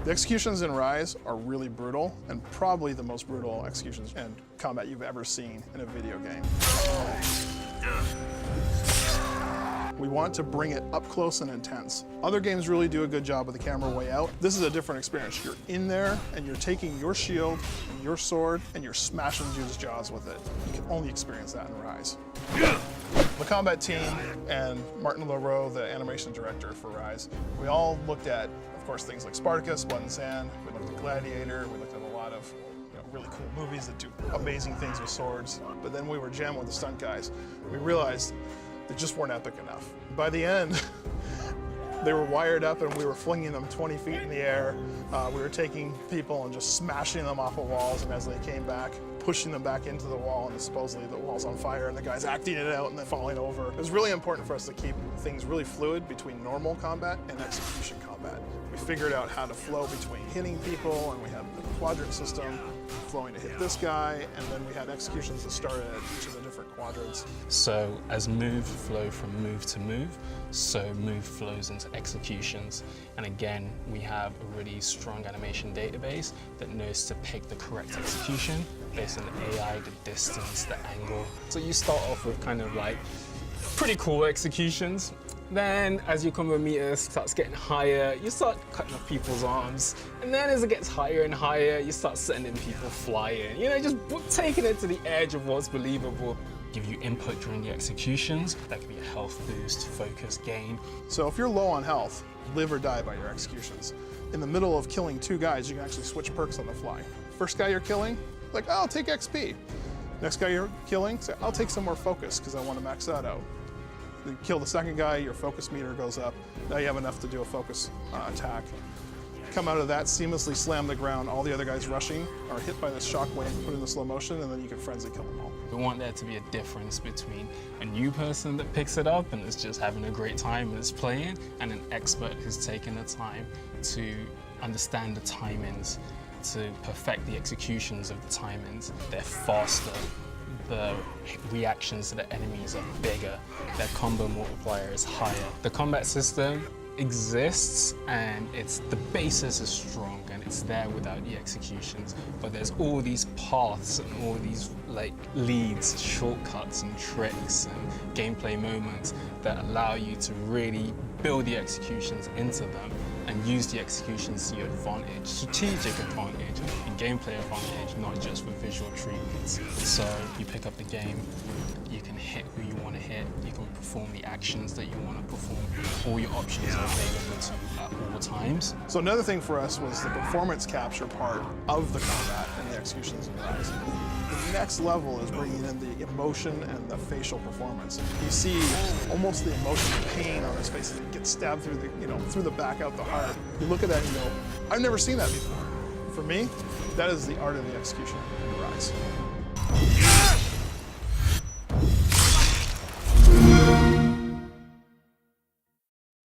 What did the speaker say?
The executions in Ryse are really brutal, and probably the most brutal executions and combat you've ever seen in a video game. We want to bring it up close and intense. Other games really do a good job with the camera way out. This is a different experience. You're in there and you're taking your shield and your sword and you're smashing dudes' jaws with it. You can only experience that in Ryse. The combat team and Martin Leroux, the animation director for Ryse, we all looked at, of course, things like Spartacus, Blood and Sand. We looked at Gladiator. We looked at a lot of really cool movies that do amazing things with swords. But then we were jamming with the stunt guys. We realized they just weren't epic enough. By the end, they were wired up and we were flinging them 20 feet in the air. We were taking people and just smashing them off of walls, and as they came back, pushing them back into the wall, and supposedly the wall's on fire and the guy's acting it out and then falling over. It was really important for us to keep things really fluid between normal combat and execution combat. We figured out how to flow between hitting people, and we had the quadrant system flowing to hit this guy, and then we had executions that started at each of the different quadrants. So as move flow from move to move, so move flows into executions. And again, we have a really strong animation database that knows to pick the correct execution based on the AI, the distance, the angle. So you start off with kind of like pretty cool executions. Then as your combo meter starts getting higher, you start cutting off people's arms. And then as it gets higher and higher, you start sending people flying. You know, just taking it to the edge of what's believable. Give you input during the executions. That could be a health boost, focus gain. So if you're low on health, live or die by your executions. In the middle of killing two guys, you can actually switch perks on the fly. First guy you're killing, like, oh, I'll take XP. Next guy you're killing, say, I'll take some more focus because I want to max that out. You kill the second guy, your focus meter goes up. Now you have enough to do a focus attack. Come out of that, seamlessly slam the ground. All the other guys rushing are hit by this shockwave, put in the slow motion, and then you can frenzy kill them all. We want there to be a difference between a new person that picks it up and is just having a great time and is playing, and an expert who's taken the time to understand the timings, to perfect the executions of the timings. They're faster. The reactions to the enemies are bigger, their combo multiplier is higher. The combat system exists and the basis is strong and it's there without the executions, but there's all these paths and all these like leads, shortcuts and tricks and gameplay moments that allow you to really build the executions into them and use the executions to your advantage, strategic advantage and gameplay advantage, not just for visual treatments. So you pick up the game, you can hit who you want to hit, you can perform the actions that you want to perform. All your options are available to you at all times. So another thing for us was the performance capture part of the combat and the executions in Ryse. The next level is bringing in the emotion and the facial performance. You see almost the emotion of pain on his face as he gets stabbed through the, through the back out the heart. You look at that and you go, I've never seen that before. For me, that is the art of the execution in Ryse.